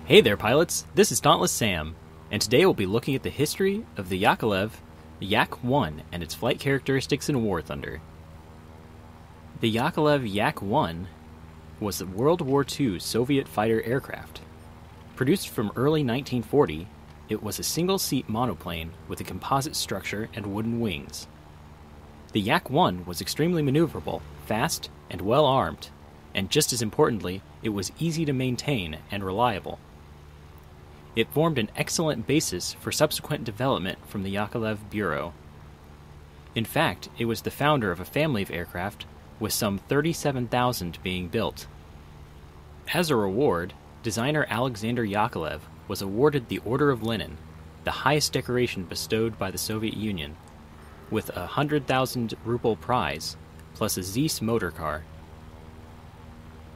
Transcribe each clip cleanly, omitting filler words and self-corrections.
Hey there, pilots! This is Dauntless Sam, and today we'll be looking at the history of the Yakovlev Yak-1 and its flight characteristics in War Thunder. The Yakovlev Yak-1 was a World War II Soviet fighter aircraft. Produced from early 1940, it was a single-seat monoplane with a composite structure and wooden wings. The Yak-1 was extremely maneuverable, fast, and well-armed, and just as importantly, it was easy to maintain and reliable. It formed an excellent basis for subsequent development from the Yakovlev Bureau. In fact, it was the founder of a family of aircraft, with some 37,000 being built. As a reward, designer Alexander Yakovlev was awarded the Order of Lenin, the highest decoration bestowed by the Soviet Union, with a 100,000 ruble prize, plus a Zeiss motor car.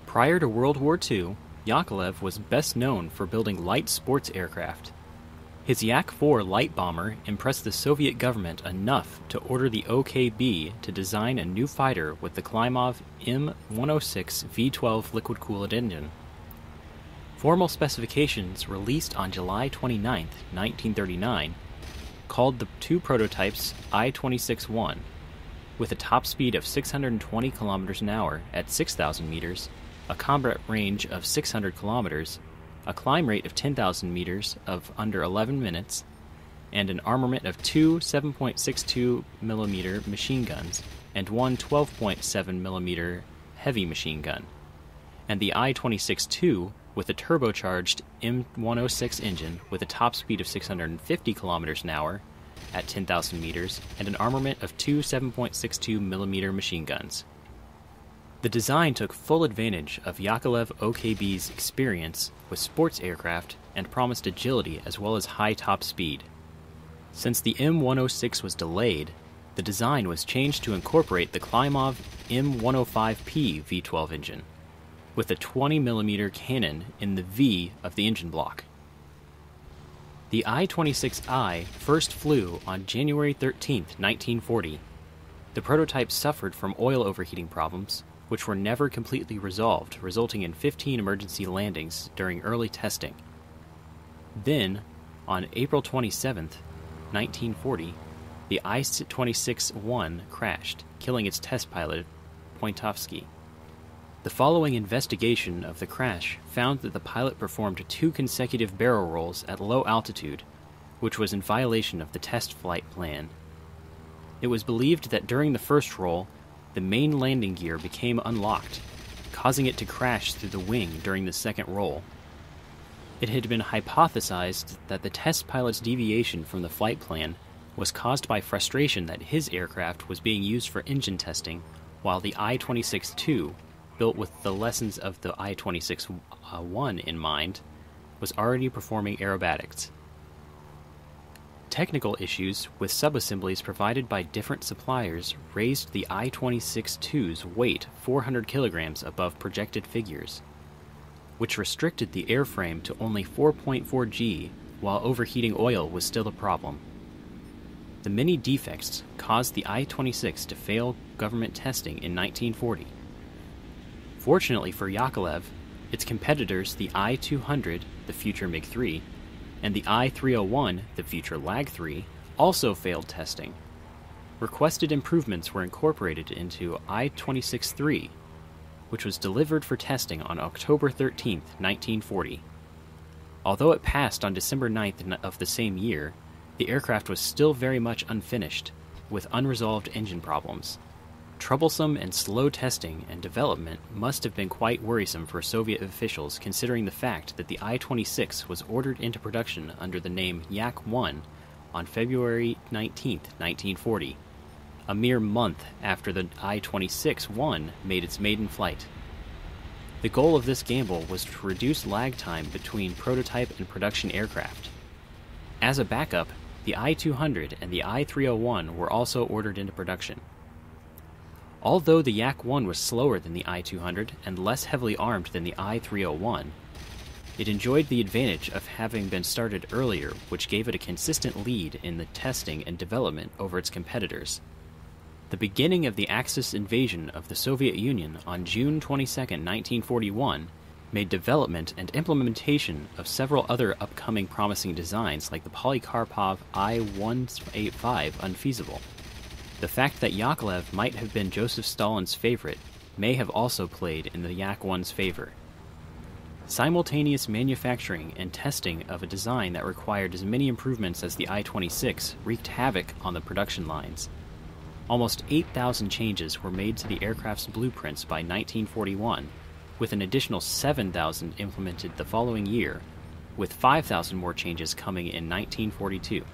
Prior to World War II, Yakovlev was best known for building light sports aircraft. His Yak-4 light bomber impressed the Soviet government enough to order the OKB to design a new fighter with the Klimov M106 V12 liquid-cooled engine. Formal specifications released on July 29, 1939, called the two prototypes I-26-1, with a top speed of 620 km an hour at 6,000 meters, a combat range of 600 kilometers, a climb rate of 10,000 meters of under 11 minutes, and an armament of two 7.62 mm machine guns and one 12.7 mm heavy machine gun, and the I-26-2 with a turbocharged M106 engine with a top speed of 650 kilometers an hour at 10,000 meters and an armament of two 7.62 mm machine guns. The design took full advantage of Yakovlev OKB's experience with sports aircraft and promised agility as well as high top speed. Since the M106 was delayed, the design was changed to incorporate the Klimov M105P V12 engine, with a 20 mm cannon in the V of the engine block. The I-26I first flew on January 13, 1940. The prototype suffered from oil overheating problems, which were never completely resolved, resulting in 15 emergency landings during early testing. Then, on April 27, 1940, the I-26-1 crashed, killing its test pilot, Pointovsky. The following investigation of the crash found that the pilot performed two consecutive barrel rolls at low altitude, which was in violation of the test flight plan. It was believed that during the first roll, the main landing gear became unlocked, causing it to crash through the wing during the second roll. It had been hypothesized that the test pilot's deviation from the flight plan was caused by frustration that his aircraft was being used for engine testing, while the I-26-2, built with the lessons of the I-26-1 in mind, was already performing aerobatics. Technical issues with subassemblies provided by different suppliers raised the I-26-2's weight 400 kilograms above projected figures, which restricted the airframe to only 4.4 G, while overheating oil was still a problem. The many defects caused the I-26 to fail government testing in 1940. Fortunately for Yakovlev, its competitors, the I-200, the future MiG-3, and the I-301, the future Lag-3, also failed testing. Requested improvements were incorporated into I-26-3, which was delivered for testing on October 13, 1940. Although it passed on December 9th of the same year, the aircraft was still very much unfinished, with unresolved engine problems. Troublesome and slow testing and development must have been quite worrisome for Soviet officials, considering the fact that the I-26 was ordered into production under the name Yak-1 on February 19, 1940, a mere month after the I-26-1 made its maiden flight. The goal of this gamble was to reduce lag time between prototype and production aircraft. As a backup, the I-200 and the I-301 were also ordered into production. Although the Yak-1 was slower than the I-200 and less heavily armed than the I-301, it enjoyed the advantage of having been started earlier, which gave it a consistent lead in the testing and development over its competitors. The beginning of the Axis invasion of the Soviet Union on June 22, 1941, made development and implementation of several other upcoming promising designs like the Polikarpov I-185 unfeasible. The fact that Yakovlev might have been Joseph Stalin's favorite may have also played in the Yak-1's favor. Simultaneous manufacturing and testing of a design that required as many improvements as the I-26 wreaked havoc on the production lines. Almost 8,000 changes were made to the aircraft's blueprints by 1941, with an additional 7,000 implemented the following year, with 5,000 more changes coming in 1942.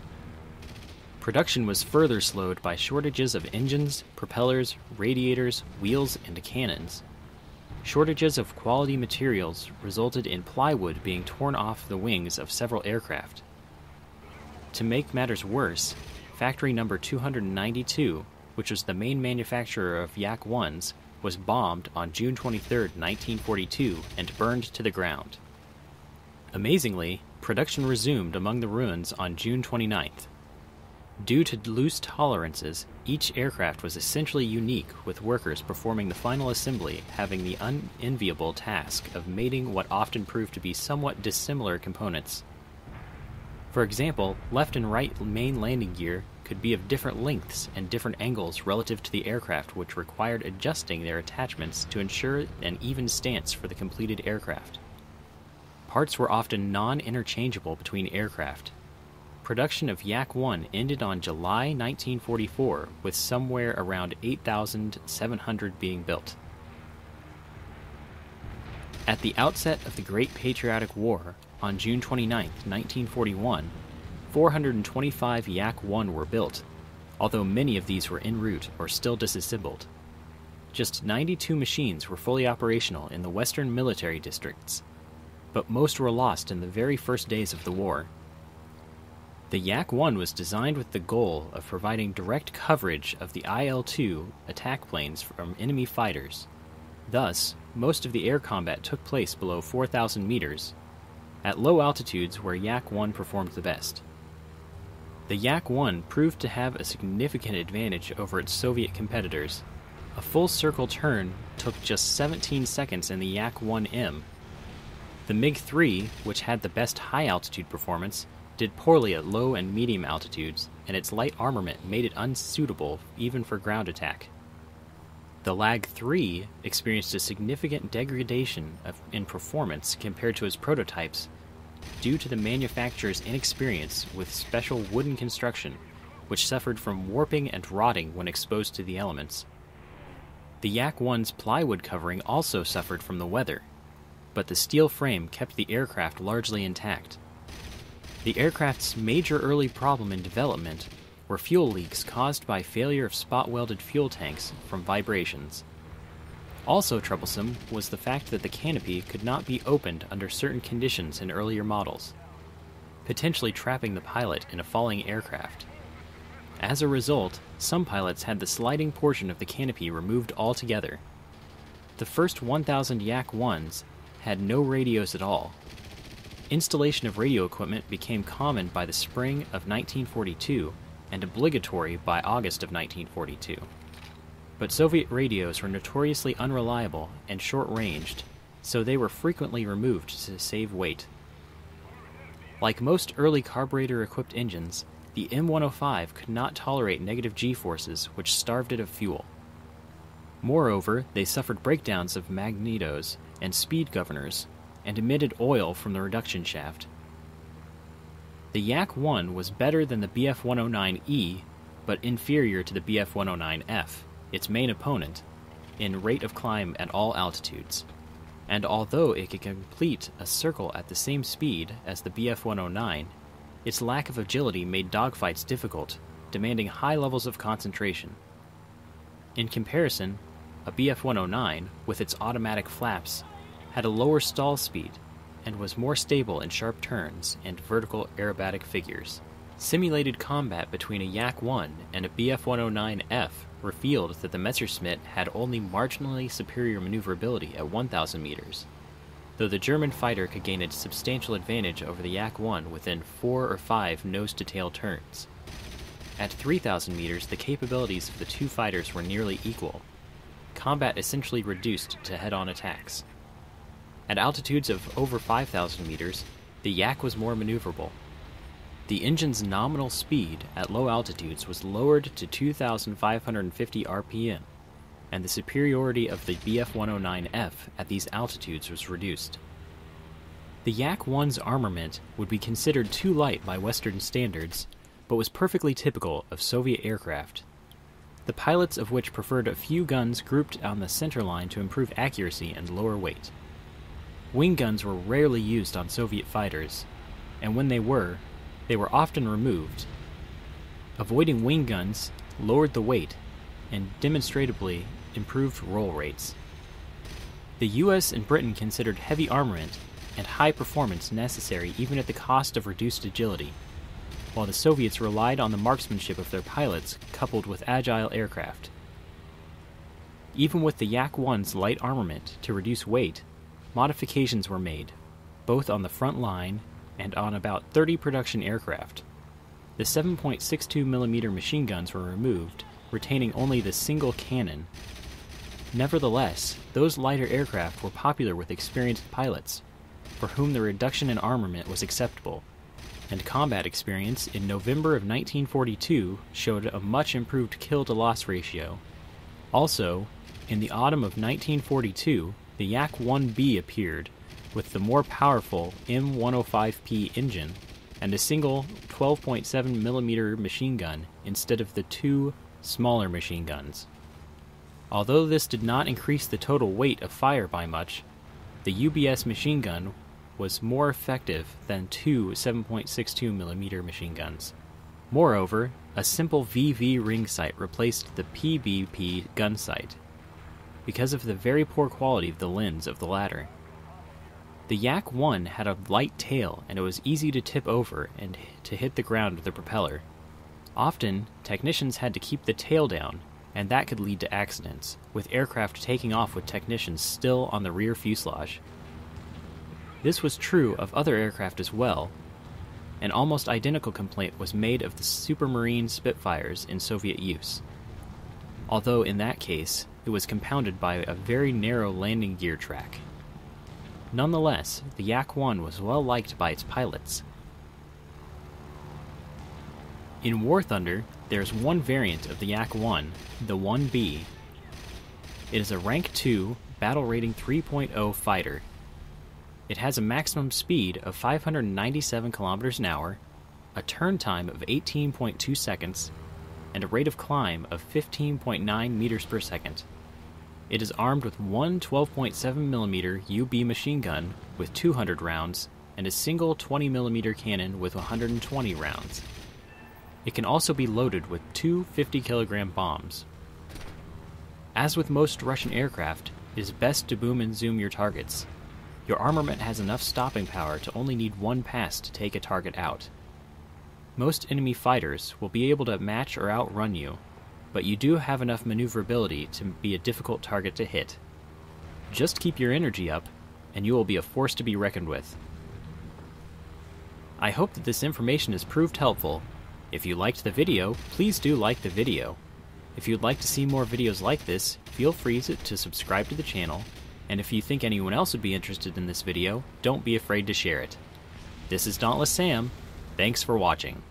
Production was further slowed by shortages of engines, propellers, radiators, wheels, and cannons. Shortages of quality materials resulted in plywood being torn off the wings of several aircraft. To make matters worse, factory number 292, which was the main manufacturer of Yak-1s, was bombed on June 23, 1942, and burned to the ground. Amazingly, production resumed among the ruins on June 29th. Due to loose tolerances, each aircraft was essentially unique, with workers performing the final assembly having the unenviable task of mating what often proved to be somewhat dissimilar components. For example, left and right main landing gear could be of different lengths and different angles relative to the aircraft, which required adjusting their attachments to ensure an even stance for the completed aircraft. Parts were often non-interchangeable between aircraft. Production of Yak-1 ended on July 1944, with somewhere around 8,700 being built. At the outset of the Great Patriotic War, on June 29, 1941, 425 Yak-1 were built, although many of these were en route or still disassembled. Just 92 machines were fully operational in the western military districts, but most were lost in the very first days of the war. The Yak-1 was designed with the goal of providing direct coverage of the IL-2 attack planes from enemy fighters. Thus, most of the air combat took place below 4,000 meters, at low altitudes where Yak-1 performed the best. The Yak-1 proved to have a significant advantage over its Soviet competitors. A full circle turn took just 17 seconds in the Yak-1M. The MiG-3, which had the best high-altitude performance, did poorly at low and medium altitudes, and its light armament made it unsuitable even for ground attack. The Lag-3 experienced a significant degradation in performance compared to its prototypes due to the manufacturer's inexperience with special wooden construction, which suffered from warping and rotting when exposed to the elements. The Yak-1's plywood covering also suffered from the weather, but the steel frame kept the aircraft largely intact. The aircraft's major early problem in development were fuel leaks caused by failure of spot-welded fuel tanks from vibrations. Also troublesome was the fact that the canopy could not be opened under certain conditions in earlier models, potentially trapping the pilot in a falling aircraft. As a result, some pilots had the sliding portion of the canopy removed altogether. The first 1,000 Yak-1s had no radios at all. Installation of radio equipment became common by the spring of 1942 and obligatory by August of 1942. But Soviet radios were notoriously unreliable and short-ranged, so they were frequently removed to save weight. Like most early carburetor-equipped engines, the M105 could not tolerate negative G-forces, which starved it of fuel. Moreover, they suffered breakdowns of magnetos and speed governors, and emitted oil from the reduction shaft. The Yak-1 was better than the Bf-109E, but inferior to the Bf-109F, its main opponent, in rate of climb at all altitudes. And although it could complete a circle at the same speed as the Bf-109, its lack of agility made dogfights difficult, demanding high levels of concentration. In comparison, a Bf-109, with its automatic flaps, had a lower stall speed and was more stable in sharp turns and vertical aerobatic figures. Simulated combat between a Yak-1 and a Bf-109F revealed that the Messerschmitt had only marginally superior maneuverability at 1,000 meters, though the German fighter could gain a substantial advantage over the Yak-1 within 4 or 5 nose-to-tail turns. At 3,000 meters, the capabilities of the two fighters were nearly equal. Combat essentially reduced to head-on attacks. At altitudes of over 5,000 meters, the Yak was more maneuverable. The engine's nominal speed at low altitudes was lowered to 2,550 RPM, and the superiority of the Bf-109F at these altitudes was reduced. The Yak-1's armament would be considered too light by Western standards, but was perfectly typical of Soviet aircraft, the pilots of which preferred a few guns grouped on the center line to improve accuracy and lower weight. Wing guns were rarely used on Soviet fighters, and when they were often removed. Avoiding wing guns lowered the weight and demonstrably improved roll rates. The US and Britain considered heavy armament and high performance necessary even at the cost of reduced agility, while the Soviets relied on the marksmanship of their pilots coupled with agile aircraft. Even with the Yak-1's light armament to reduce weight, modifications were made, both on the front line and on about 30 production aircraft. The 7.62mm machine guns were removed, retaining only the single cannon. Nevertheless, those lighter aircraft were popular with experienced pilots, for whom the reduction in armament was acceptable, and combat experience in November of 1942 showed a much improved kill-to-loss ratio. Also, in the autumn of 1942, the Yak-1B appeared, with the more powerful M105P engine and a single 12.7mm machine gun instead of the two smaller machine guns. Although this did not increase the total weight of fire by much, the UBS machine gun was more effective than two 7.62mm machine guns. Moreover, a simple VV ring sight replaced the PBP gun sight, because of the very poor quality of the lens of the latter. The Yak-1 had a light tail, and it was easy to tip over and to hit the ground with the propeller. Often, technicians had to keep the tail down, and that could lead to accidents, with aircraft taking off with technicians still on the rear fuselage. This was true of other aircraft as well. An almost identical complaint was made of the Supermarine Spitfires in Soviet use, although in that case, it was compounded by a very narrow landing gear track. Nonetheless, the Yak-1 was well liked by its pilots. In War Thunder, there is one variant of the Yak-1, the 1B. It is a Rank 2, battle rating 3.0 fighter. It has a maximum speed of 597 km an hour, a turn time of 18.2 seconds, and a rate of climb of 15.9 meters per second. It is armed with one 12.7mm UB machine gun with 200 rounds and a single 20mm cannon with 120 rounds. It can also be loaded with two 50-kilogram bombs. As with most Russian aircraft, it is best to boom and zoom your targets. Your armament has enough stopping power to only need one pass to take a target out. Most enemy fighters will be able to match or outrun you, but you do have enough maneuverability to be a difficult target to hit. Just keep your energy up, and you will be a force to be reckoned with. I hope that this information has proved helpful. If you liked the video, please do like the video. If you'd like to see more videos like this, feel free to subscribe to the channel, and if you think anyone else would be interested in this video, don't be afraid to share it. This is Dauntless Sam. Thanks for watching.